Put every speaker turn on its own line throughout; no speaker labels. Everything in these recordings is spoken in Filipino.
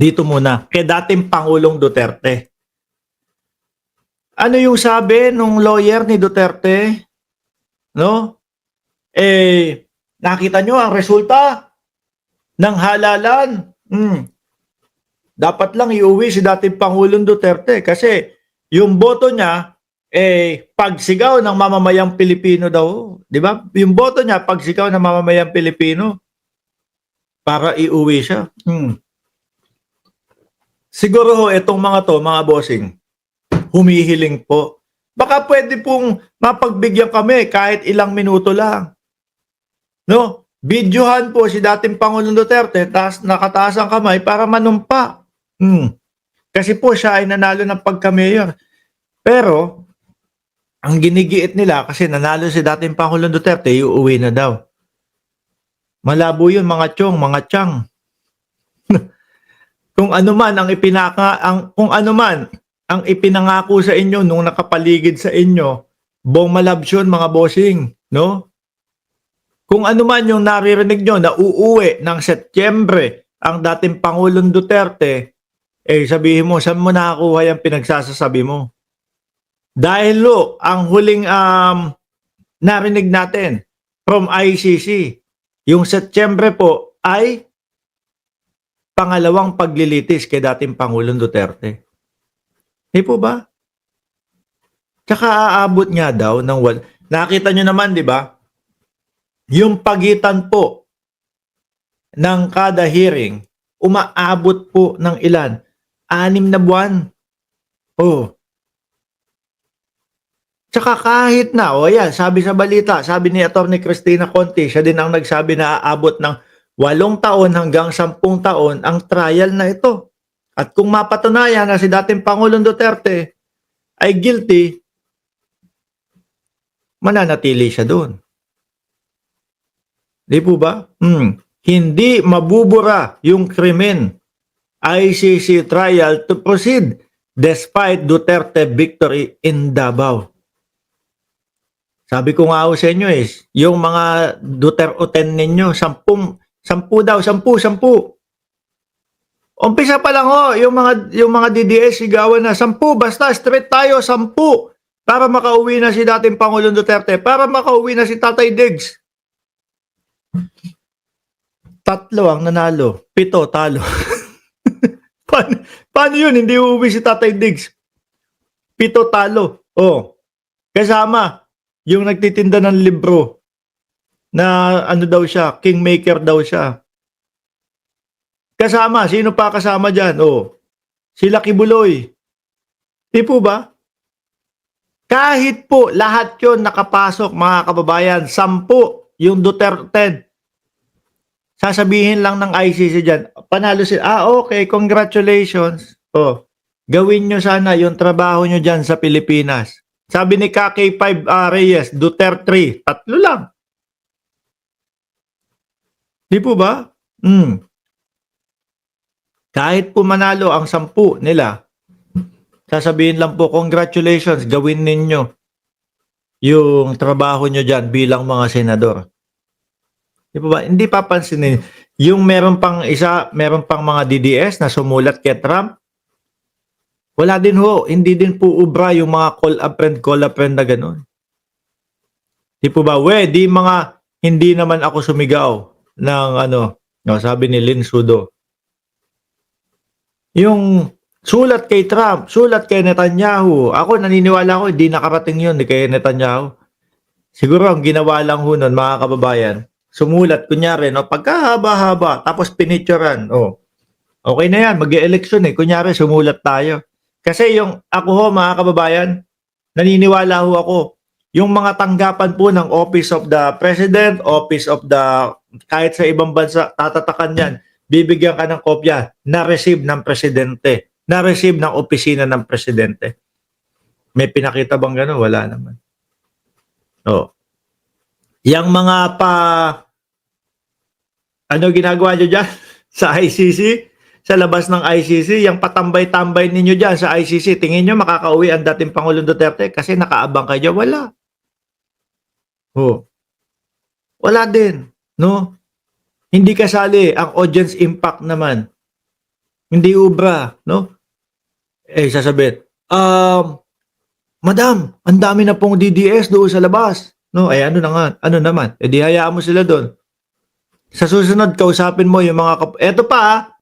Dito muna, kay dating Pangulong Duterte. Ano yung sabi nung lawyer ni Duterte? No? Nakita nyo ang resulta ng halalan. Dapat lang iuwi si dating Pangulong Duterte kasi yung boto niya, pagsigaw ng mamamayang Pilipino daw. Di ba? Yung boto niya, pagsigaw ng mamamayang Pilipino para iuwi siya. Siguro ho, itong mga to, mga bossing, humihiling po. Baka pwede pong mapagbigyan kami kahit ilang minuto lang. No? Videohan po si dating Pangulong Duterte, tapos nakataas ang kamay para manumpa. Kasi po siya ay nanalo ng pagka-mayor. Pero, ang ginigiit nila kasi nanalo si dating Pangulong Duterte, iuwi na daw. Malabo yun mga chong, mga chang. Kung ano man ang ipinangako sa inyo nung nakapaligid sa inyo, bong malabsyon mga bossing, no? Kung ano man yung naririnig nyo na uuwi ng Setyembre ang dating Pangulong Duterte, sabihin mo, saan mo nakakuha yung pinagsasasabi mo? Dahil ang huling narinig natin from ICC, yung Setyembre po ay pangalawang paglilitis kay dating Pangulong Duterte. Di po ba? Tsaka aabot nga daw ng nakita nyo naman, di ba? Yung pagitan po ng kada hearing, umaabot po ng ilan? 6 na buwan. Tsaka kahit na, yan, sabi sa balita, sabi ni Atty. Cristina Conti, siya din ang nagsabi na aabot ng 8 taon hanggang 10 taon ang trial na ito. At kung mapatunayan na si dating Pangulong Duterte ay guilty, mananatili siya doon. Di po ba? Hindi mabubura yung krimen. ICC trial to proceed despite Duterte victory in Davao. Sabi ko nga sa inyo yung mga Duterte ninyo, 10 daw, 10. Umpisa pa lang yung mga DDS sigawan na 10, basta straight tayo 10 para makauwi na si dating Pangulong Duterte, para makauwi na si Tatay Diggs. 3 ang nanalo, 7 talo. Paano yun? Hindi uuwi si Tatay Diggs. 7 talo. Kasama yung nagtitinda ng libro na ano daw siya, kingmaker daw siya. Kasama, sino pa kasama dyan? Si Lucky Buloy. Di po ba? Kahit po lahat yun nakapasok mga kababayan, 10 yung Duterte. Sasabihin lang ng ICC dyan, panalo sila. Okay, congratulations. Gawin nyo sana yung trabaho nyo dyan sa Pilipinas. Sabi ni KK5 Reyes, Duterte 3, 3 lang. Di po ba? Kahit po manalo ang 10 nila, sasabihin lang po, congratulations, gawin ninyo yung trabaho nyo dyan bilang mga senador. Di po ba? Hindi papansinin. Yung meron pang mga DDS na sumulat kay Trump, wala din ho, hindi din po ubra yung mga call a friend na gano'n. Di po ba? Hindi naman ako sumigaw ng sabi ni Lin Sudo. Yung sulat kay Trump, sulat kay Netanyahu, ako naniniwala ko, hindi nakarating yun kay Netanyahu. Siguro ang ginawa lang ho nun, mga kababayan, sumulat, kunyari, pagkahaba-haba, tapos pinicturean, okay na yan, mag-e-election kunyari, sumulat tayo. Kasi ako ho, mga kababayan, naniniwala ho ako, yung mga tanggapan po ng Office of the President, Office of the, kahit sa ibang bansa, tatatakan yan, bibigyan ka ng kopya, na-receive ng Presidente, na-receive ng opisina ng Presidente. May pinakita bang gano'n? Wala naman. Yang mga ginagawa nyo dyan sa ICC? Sa labas ng ICC, yung patambay-tambay ninyo dyan sa ICC, tingin nyo makakauwi ang dating Pangulong Duterte kasi nakaabang kayo? Wala. Wala din. No? Hindi kasali ang audience impact naman. Hindi ubra, no? Eh, sasabihin, "Madam, ang dami na pong DDS doon sa labas." No, eh, ano na nga, ano naman, eh, di hayaan mo sila doon. Sa susunod kausapin mo yung mga eto pa,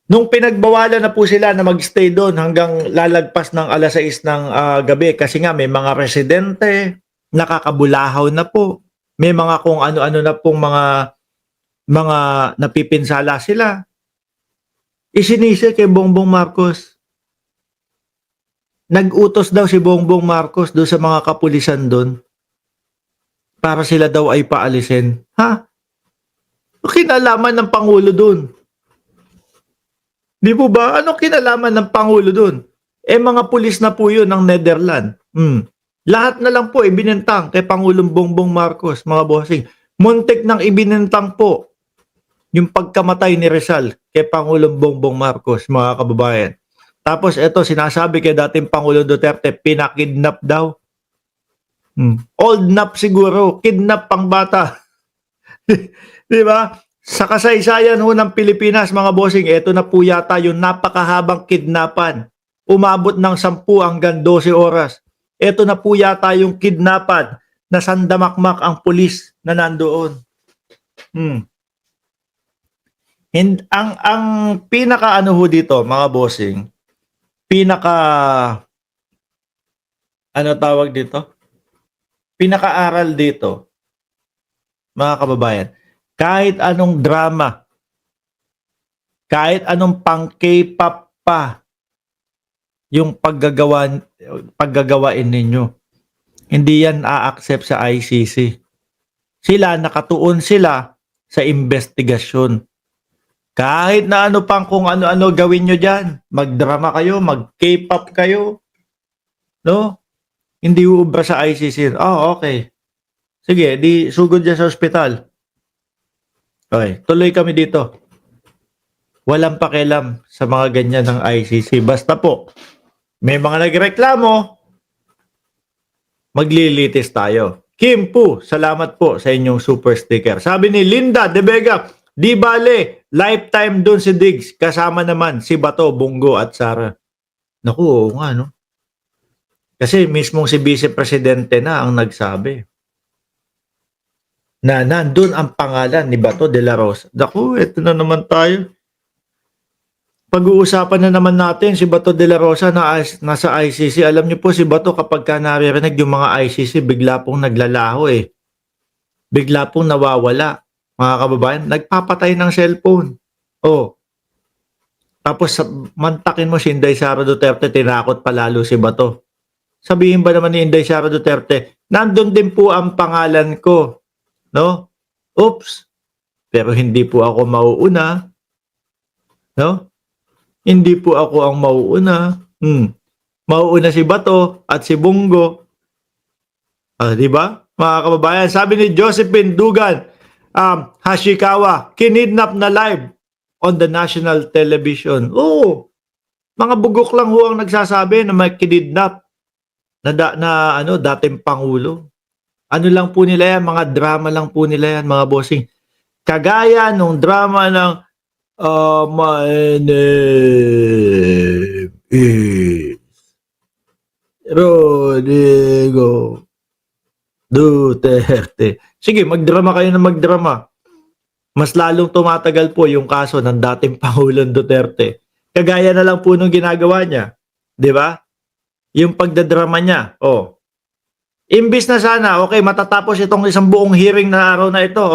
nung pinagbawalan na po sila na mag-stay doon hanggang lalagpas ng 6:00 ng gabi kasi nga may mga residente, nakakabulahaw na po. May mga kung ano-ano na pong mga napipinsala sila. Isinisi kay Bongbong Marcos. Nag-utos daw si Bongbong Marcos doon sa mga kapulisan doon para sila daw ay paalisin. Ha? Ano kinalaman ng Pangulo doon? Di po ba? Ano kinalaman ng Pangulo doon? Eh, mga pulis na po yun ng Netherlands. Lahat na lang po ibinentang kay Pangulong Bongbong Marcos, mga bossing. Muntik nang ibinentang po yung pagkamatay ni Rizal kay Pangulong Bongbong Marcos, mga kababayan. Tapos eto, sinasabi kay dating Pangulo Duterte, pinakidnap daw. Old nap siguro, kidnap pang bata. Di ba? Sa kasaysayan ho ng Pilipinas, mga bossing, ito na po yata yung napakahabang kidnapan. Umabot ng 10 hanggang 12 oras. Ito na po yata yung kidnapan na sandamakmak ang pulis na nandoon. Ang pinaka ano ho dito, mga bossing, pinaka ano tawag dito? Pinaka-aral dito, mga kababayan, kahit anong drama, kahit anong pang K-pop pa yung paggagawain ninyo, hindi yan a-accept sa ICC. Sila, nakatuon sila sa investigasyon. Kahit na ano pang kung ano-ano gawin nyo dyan, magdrama kayo, mag-K-pop kayo, no? Hindi uubra sa ICC. Okay. Sige, di sugod dyan sa ospital. Okay, tuloy kami dito. Walang pakialam sa mga ganyan ng ICC. Basta po, may mga nagreklamo, maglilitis tayo. Kim Po, salamat po sa inyong super sticker. Sabi ni Linda De Vega, di bale, lifetime doon si Diggs. Kasama naman si Bato, Bungo at Sara. Naku, oo nga, no? Kasi mismong si Vice Presidente na ang nagsabi na nandun ang pangalan ni Bato de la Rosa. Naku, eto na naman tayo. Pag-uusapan na naman natin si Bato de la Rosa na nasa ICC. Alam niyo po si Bato kapag ka naririnig yung mga ICC, bigla pong naglalaho eh. Bigla pong nawawala. Mga kababayan, nagpapatay ng cellphone. Tapos mantakin mo si Inday Sara Duterte, tinakot palalo si Bato. Sabihin ba naman ni Inday Sara Duterte, nandun din po ang pangalan ko. No? Oops. Pero hindi po ako mauuna. No? Hindi po ako ang mauuna. Mauuna si Bato at si Bungo. Di ba? Mga kababayan, sabi ni Josephine Dugan, Hashikawa, kinidnap na live on the national television. Mga bugok lang ho ang nagsasabi na may kinidnap na dating Pangulo. Ano lang po nila yan, mga drama lang po nila yan, mga bossing. Kagaya nung drama ng my name is Rodrigo Duterte. Sige, magdrama kayo na magdrama. Mas lalong tumatagal po yung kaso ng dating Pangulong Duterte. Kagaya na lang po nung ginagawa niya. Di ba? Yung pagdadrama niya. Imbis na sana, okay, matatapos itong isang buong hearing na araw na ito.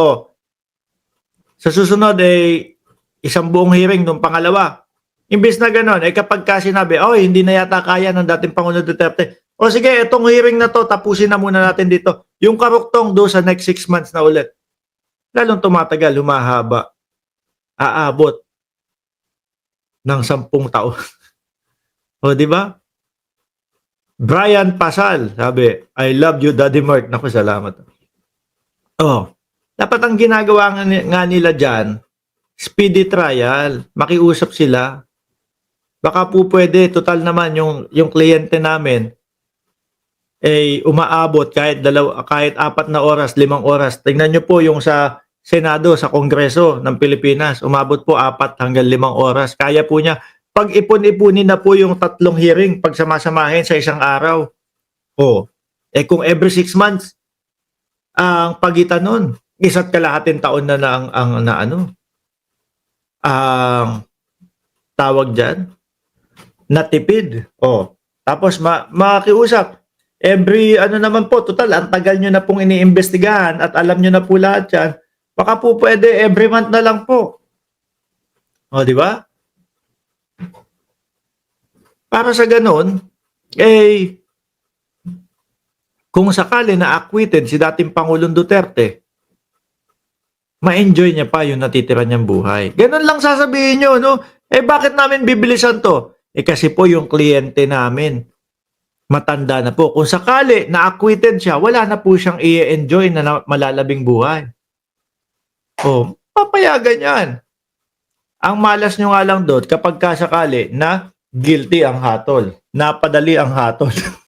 Sa susunod, isang buong hearing nung pangalawa. Imbis na gano'n, kapag ka sinabi, hindi na yata kaya ng dating Pangulong Duterte. Sige, itong hearing na to, tapusin na muna natin dito. Yung karuktong do sa next 6 months na ulit. Lalong tumatagal, humahaba. Aabot ng 10 taon. Di ba? Brian Pasal, sabi, I love you, Daddy Mark. Naku, salamat. Dapat ang ginagawa nga nila dyan, speedy trial, makiusap sila. Baka po pwede, total naman, yung kliyente namin, umaabot kahit 4 na oras, 5 oras. Tingnan nyo po yung sa Senado, sa Kongreso ng Pilipinas. Umabot po 4 hanggang 5 oras. Kaya po niya. Pag ipon-ipunin na po yung 3 hearing, pag samasamahin sa isang araw. Oh, kung every 6 months, ang pagitan nun, 1.5 taon na ang tawag dyan, natipid. Oh, tapos makiusap. Every naman po, total, ang tagal nyo na pong iniimbestigahan at alam nyo na po lahat yan. Baka po pwede every month na lang po. O, di ba? Para sa ganun, kung sakali na acquitted si dating Pangulong Duterte, ma-enjoy niya pa yung natitira niyang buhay. Ganun lang sasabihin nyo, no? Bakit namin bibilisan to? Kasi po yung kliyente namin, matanda na po. Kung sakali na acquitted siya, wala na po siyang i-enjoy na malalabing buhay. Oh, papayagan yan. Ang malas nyo nga lang doon, kapag kasakali na guilty ang hatol, napadali ang hatol.